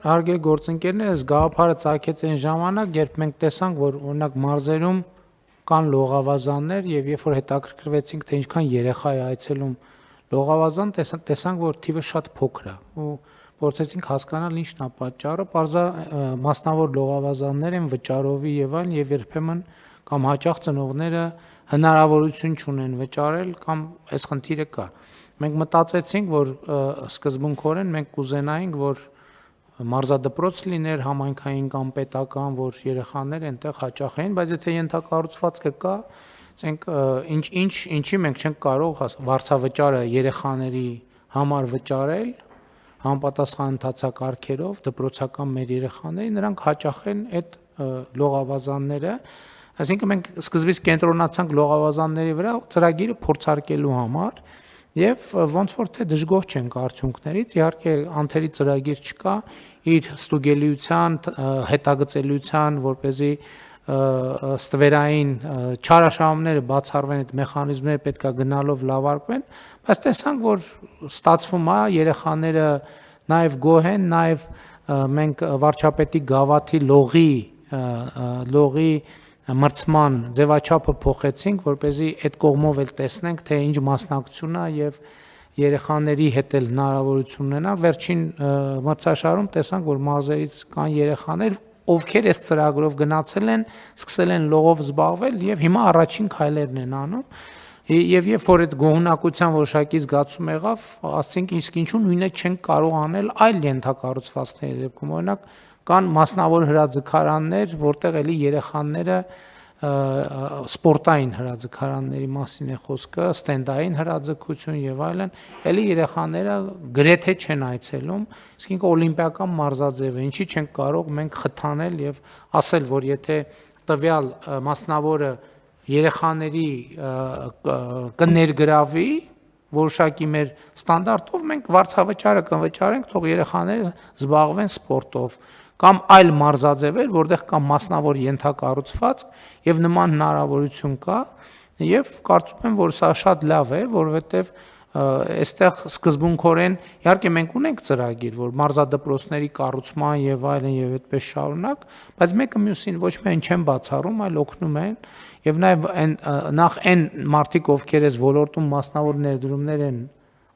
Հարգելի գործընկերներ, գաղափարը ծագեց այն ժամանակ, երբ մենք տեսանք, որ օրինակ մարզերում կան լողավազաններ եւ երբ որ հետաքրքրվեցինք, թե ինչքան երեխա է այցելում լողավազան, տեսանք, որ թիվը շատ փոքր է ու փորձեցինք հասկանալ ինչն է պատճառը, պարզա մասնավոր լողավազաններ են վճարովի եւ այլն եւ երբեմն կամ հաճախ ծնողները հնարավորություն չունեն վճարել կամ այս խնդիրը կա։ Մենք մտածեցինք, որ սկզբունքորեն մենք կուզենայինք, որ մարզադպրոց լիներ համայնքային կամ պետական, որ երեխաները այնտեղ հաճախեն, բայց եթե ենթակառուցվածքը կա, ասենք ինչի մենք չենք կարող վարձավճարը երեխաների համար վճարել, համապատասխան ընթացակարգերով դպրոցական մեր երեխաների, նրանք հաճախեն այդ լողավազանները, այսինքն մենք սկզբից կենտրոնացանք լողավազանների վրա ծրագիրը փորձարկելու համար եւ ոնց որ թե դժգոհ չենք արդյունքներից, իհարկե անթերի ծրագիր չկա, իր ստուգելիության, հետագծելիության, որպեսզի ստվերային չարաշահումները բացառվեն, այդ մեխանիզմները պետքա գնալով լավարկվեն, բայց տեսանք, որ ստացվում է, երեխաները նաեւ գոհ են, նաեւ մենք վարչապետի գավաթի լողի մրցման ձևաչափը փոխեցինք, որպեսզի այդ կողմով էլ տեսնենք, թե ինչ մասնակցություն է եւ երեխաների հետ էլ հնարավորություն ունենա։ Վերջին մրցաշարում տեսանք, որ մարզերից կան երեխաներ, ովքեր այս ծրագրով գնացել են, սկսել են լողով զբաղվել եւ հիմա առաջին քայլերն են անում։ Եվ երբ որ այդ գոհունակության որոշակի զգացում եղավ, ասենք իսկ ինչու նույնը չենք կարող անել այլ ենթակառուցվածքների դեպքում, օրինակ կան մասնավոր հրաձգարաններ, որտեղ էլի երեխաները սպորտային հրաձգարանների մասին է խոսքը, ստենդային հրաձգություն եւ այլն, էլի երեխաները գրեթե չեն այցելում, իսկ ինքը օլիմպիական մարզաձև է, ինչի չենք կարող մենք խթանել եւ ասել, որ եթե տվյալ մասնավորը երեխաների կներգրավի որոշակի մեր ստանդարտով մենք վարձավճարը կվճարենք, թող երեխաները զբաղվեն սպորտով կամ այլ մարզաձևեր, որտեղ կա մասնավոր ենթակառուցվածք եւ նման հնարավորություն կա եւ կարծում եմ, որ սա շատ լավ է, որովհետեւ այստեղ սկզբունքորեն իհարկե մենք ունենք ծրագիր, որ մարզադպրոցների կառուցման եւ այլն եւ այդպես շարունակ, բայց մեկը մյուսին ոչ միայն չեն բացառում, այլ օգնում են եւ նաեւ նախ այն մարդիկ, ովքեր այս ոլորտում մասնավոր ներդրումներ են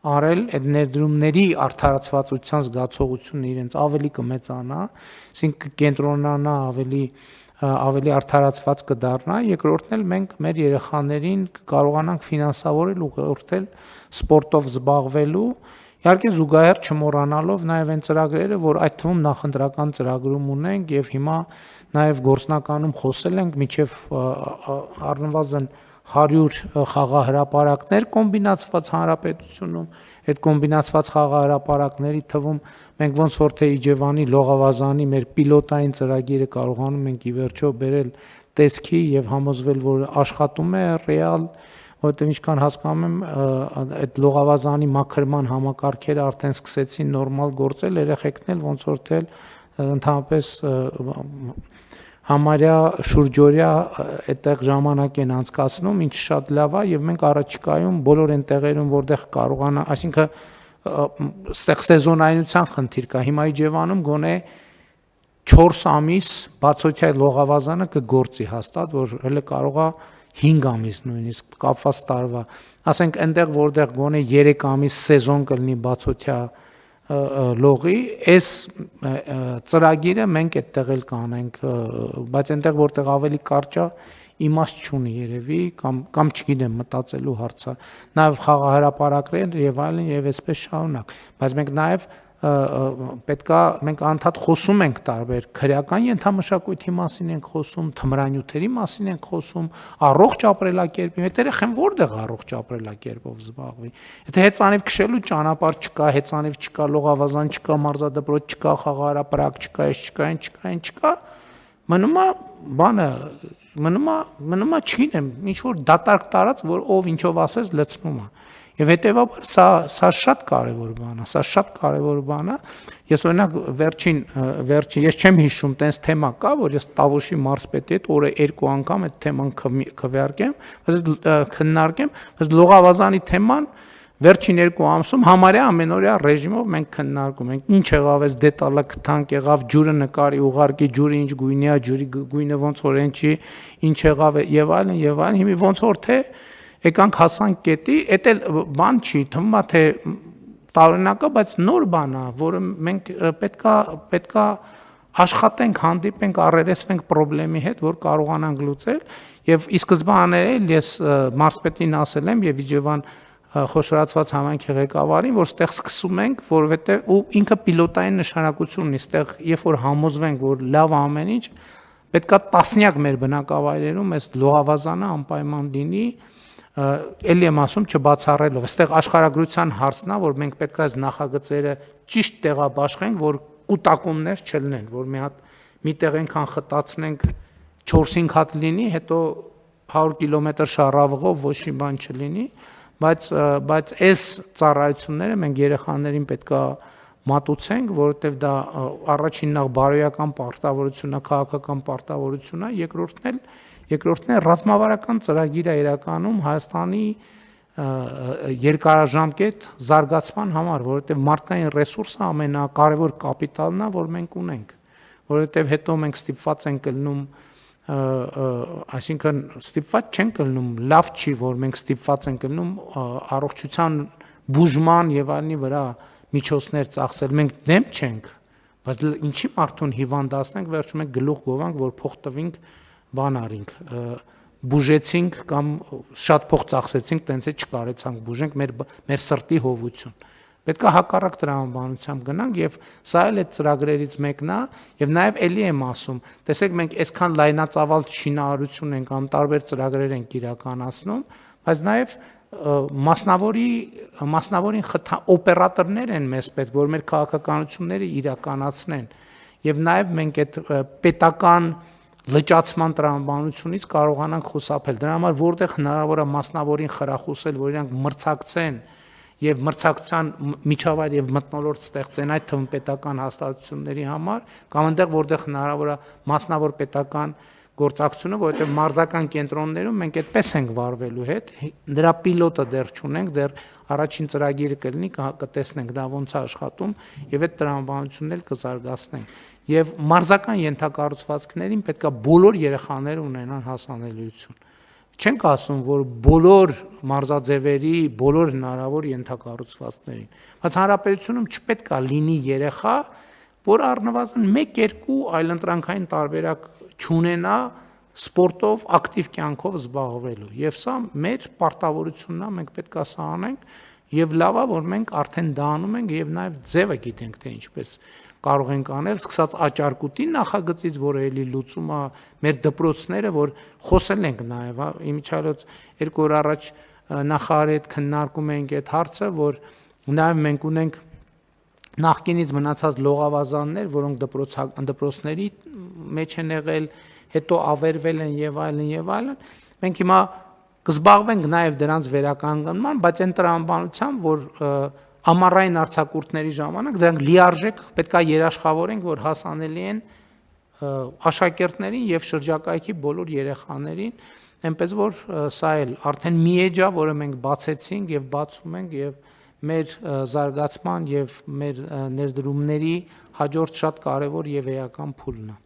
արել, այդ ներդրումների արդարացվածության զգացողությունը իրենց ավելի կմեծանա, այսինքն կենտրոնանա ավելի արդարացված կդառնա, երկրորդն էլ մենք մեր երեխաներին կարողանանք ֆինանսավորել ուղղորդել սպորտով զբաղվելու, իհարկե զուգահեռ չմոռանալով նաև այն ծրագրերը, որ այդ թվում նախընտրական ծրագրում ունենք եւ հիմա նաև գործնականում խոսել ենք միջև առնվազն 100 խաղահրապարակներ կոմբինացված հանրապետությունում, այդ կոմբինացված խաղահրապարակների թվում մենք ոնց որ թե Իջևանի լողավազանի մեր պիլոտային ծրագիրը կարողանում ենք ի վերջո բերել տեսքի եւ համոզվել, որ աշխատում է ռեալ, որովհետեւ ինչքան հասկանում եմ, այդ լողավազանի մաքրման համակարգերը արդեն սկսեցին նորմալ գործել, երեխեքն էլ ոնց որ թե ընդհանրապես համարյա շուրջօրյա այդտեղ ժամանակ են անցկացնում, ինչ շատ լավ է եւ մենք առաջիկայում բոլոր այն տեղերում, որտեղ կարողանա, այսինքն այստեղ սեզոնայնության խնդիր կա։ Հիմա Իջևանում գոնե 4 ամիս բացօթյա լողավազանը կգործի հաստատ, որ հələ կարող է 5 ամիս նույնիսկ կապված տարվա։ Ասենք այնտեղ, որտեղ գոնե 3 ամիս սեզոն կլինի բացօթյա լողի, այս ծրագիրը մենք այդտեղ էլ կանենք, բայց այնտեղ որտեղ ավելի կարճ է, իմաստ չունի երևի կամ չգիտեմ մտածելու հարց է, նաև խաղահրապարակներ եւ այլն եւ այսպես շարունակ, բայց մենք նաև պետքա մենք անդադ խոսում ենք տարբեր քրեական ենթամշակույթի մասին ենք խոսում, թմրանյութերի մասին ենք խոսում, առողջ ապրելակերպի, այդ երեխան որտեղ առողջ ապրելակերպով զբաղվի։ Եթե հեծանիվ քշելու ճանապարհ չկա, հեծանիվ չկա, լողավազան չկա, մարզադպրոց չկա, խաղահրապարակ չկա, այս չկա, այն չկա, այն չկա, մնում է բանը, մնում է չգիտեմ, ինչ որ դատարկ տարած, որ ով ինչով ասես լցնում է։ Եվ հետեւաբար սա շատ կարևոր բան է, սա շատ կարևոր բան է։ Ես օրինակ վերջին ես չեմ հիշում, տենց թեմա կա, որ ես Տավուշի մարզպետի հետ օրը 2 անգամ այդ թեման քվեարկեմ, քննարկեմ, բայց լողավազանի թեման Վերջին 2 ամսում համարյա ամենօրյա ռեժիմով մենք քննարկում ենք ինչ եղավ, այս դետալը քթանք եղավ, ջուրը նկարի ուղարկի, ջուրը ինչ գույնի է, ջուրի գույնը ոնց որ են չի, ինչ եղավ եւ այլն եւ այլն, հիմա ոնց որ թե եկանք հասանք կետի, էդ էլ բան չի, թվում է թե տարօրինակա, բայց նոր բան է, որը մենք պետքա աշխատենք, հանդիպենք, առերեսվենք խնդրի հետ, որ կարողանանք լուծել եւ ի սկզբանե ես մարզպետին ասել եմ եւ Իջևան խոշորացված համայնքի ղեկավարին, որ ստեղ սկսում ենք, որովհետեւ ու ինքը պիլոտային նշանակություն ունի, ստեղ երբ որ համոզվենք, որ լավ ամեն ինչ, պետքա տասնյակ մեր բնակավայրերում այս լողավազանը անպայման լինի, էլի եմ ասում չբացառելով, այստեղ աշխարհագրության հարցն է, որ մենք պետք է այս նախագծերը ճիշտ տեղաբաշխենք, որ կուտակումներ չլինեն, որ մի տեղ այնքան խտացնենք 4-5 հատ լինի, հետո 100 կիլոմետր շառավղով ոչ մի բան չլինի, բայց այս ծառայությունները մենք երեխաներին պետքա մատուցենք, որովհետև դա առաջինն է բարոյական պարտավորություն է, քաղաքական պարտավորություն է, երկրորդն է ռազմավարական ծրագիր է իրականում Հայաստանի երկարաժամկետ զարգացման համար, որովհետև մարդկային ռեսուրսը ամենակարևոր կապիտալն է, որ մենք ունենք, որովհետև հետո մենք ստիպված ենք լինում, այսինքն ստիպված չենք լինում, լավ չի, որ մենք ստիպված ենք լինում առողջության բուժման եւ այլնի վրա միջոցներ ծախսել, մենք դեմ չենք, բայց ինչի մարդուն հիվանդացնենք, վերջում մենք գլուխ գովանք, որ փող տվինք, բան արինք, բուժեցինք կամ շատ փող ծախսեցինք, տենց է չկարեցանք բուժենք մեր սրտի հովություն։ Պետք է հակառակ տրամաբանությամբ գնանք եւ սա էլ այդ ծրագրերից մեկն է եւ նաեւ էլի եմ ասում, տեսեք մենք այսքան լայնածավալ շինարարություն ենք կամ տարբեր ծրագրեր ենք իրականացնում, բայց նաեւ մասնավորին օպերատորներ են մեզ պետք, որ մեր քաղաքականությունները իրականացնեն եւ նաեւ մենք այդ պետական լճացման տրամաբանությունից կարողանանք խուսափել։ Դրա համար որտեղ հնարավոր է մասնավորին խրախուսել, որ իրանք մրցակցեն եւ մրցակցության միջավայր եւ մթնոլորտ ստեղծեն այդ թվում պետական հաստատությունների համար, կամ այնտեղ որտեղ հնարավոր է մասնավոր պետական գործակցությունը, որովհետեւ մարզական կենտրոններում մենք այդպես ենք վարվելու հետ, դրա պիլոտը դեռ չունենք, դեռ առաջին ծրագիրը կլինի, կտեսնենք դա ոնց է աշխատում եւ այդ տրամաբանությունն էլ կզարգացնենք։ Եվ մարզական ենթակառուցվածքներին պետք է բոլոր երեխաները ունենան հասանելիություն։ Չենք ասում, որ բոլոր մարզաձևերի, բոլոր հնարավոր ենթակառուցվածքներին, բայց հանրապետությունում չպետք է լինի երեխա, որ առնվազն 1-2 այլընտրանքային տարբերակ չունենա սպորտով, ակտիվ կյանքով զբաղվելու։ Եվ սա մեր պարտավորությունն է, մենք պետք է սա անենք, եւ լավ է, որ մենք արդեն դա անում ենք եւ նաեւ ձևը գիտենք, թե ինչպես կարող ենք անել, սկսած աճարկուտի նախագծից, որը էլի լուծում է մեր դպրոցները, որ խոսել ենք նաև, իմիջիայլոց 2 օր առաջ նախարարի հետ քննարկում էինք այդ հարցը, որ նաև մենք ունենք նախկինից մնացած լողավազաններ, որոնք դպրոցների մեջ են եղել, հետո ավերվել են եւ այլն, մենք հիմա կզբաղվենք նաև դրանց վերականգնման, բայց այն տրամաբանությամբ, որ ամառային արձակուրդների ժամանակ դրանք լիարժեք պետք է երաշխավորենք, որ հասանելի են աշակերտներին եւ շրջակայքի բոլոր երեխաներին, այնպես որ սա էլ արդեն մի էջ է, որը մենք բացեցինք եւ բացում ենք եւ մեր զարգացման եւ մեր ներդրումների հաջորդ շատ կարեւոր եւ էական փուլն է։